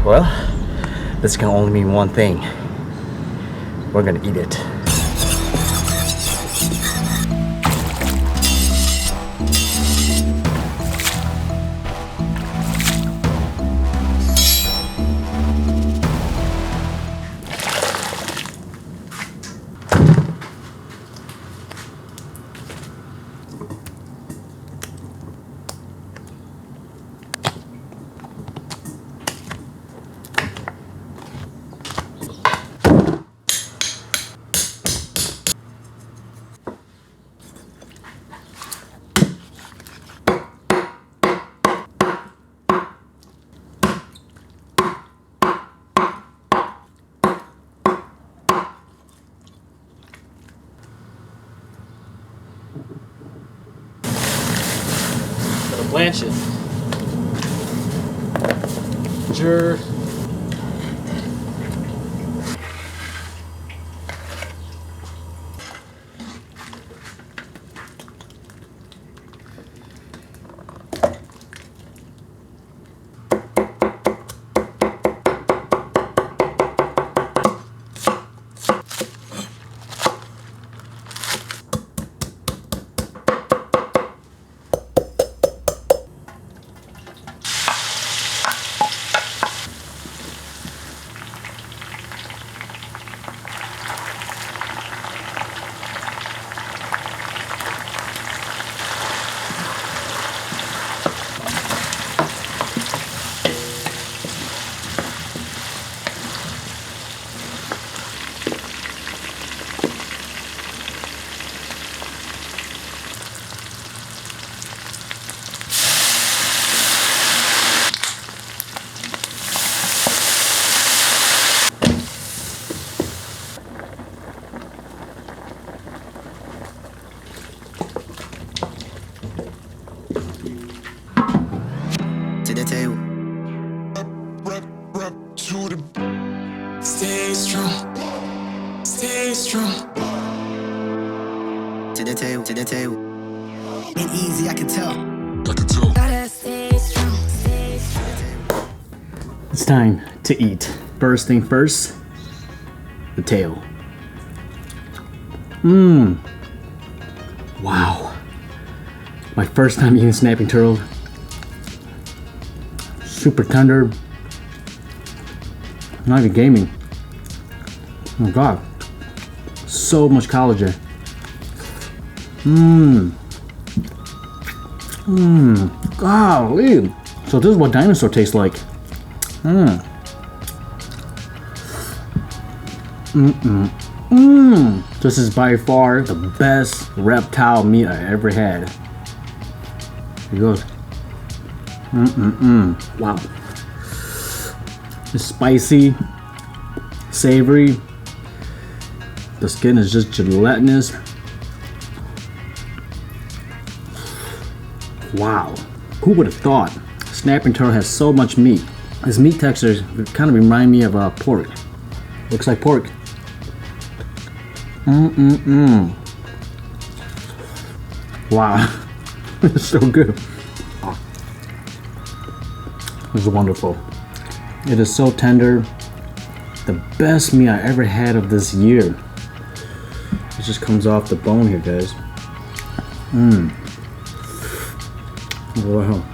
Well, this can only mean one thing. We're gonna eat it. Blanch it. Sure. Stay strong, stay strong. To the table, to the table. Ain't easy, I can tell. Gotta stay strong, stay strong. It's time to eat. First thing first, the tail. Wow. My first time eating snapping turtle. Super tender. Not even gaming. Oh my god. So much collagen. Golly. So this is what dinosaur tastes like. This is by far the best reptile meat I ever had. Here goes. Wow. It's spicy, savory. The skin is just gelatinous. Wow. Who would have thought? Snapping turtle has so much meat. This meat texture kind of remind me of pork. Looks like pork. Wow. It's so good. This is wonderful. It is so tender. The best meat I ever had of this year. It just comes off the bone here, guys. Wow.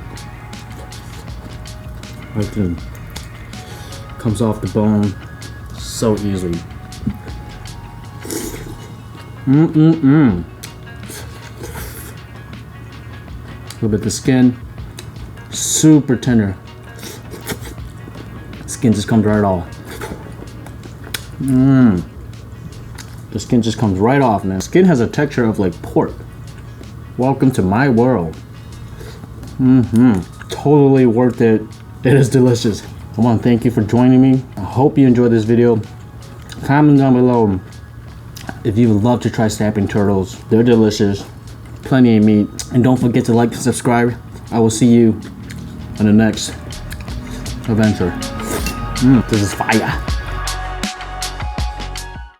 Everything comes off the bone so easily. A little bit of the skin. Super tender. Skin just comes right off. The skin just comes right off, man. Skin has a texture of like pork. Welcome to my world. Totally worth it. It is delicious. I want to thank you for joining me. I hope you enjoyed this video. Comment down below if you would love to try snapping turtles. They're delicious. Plenty of meat. And don't forget to like and subscribe. I will see you on the next adventure. This is fire.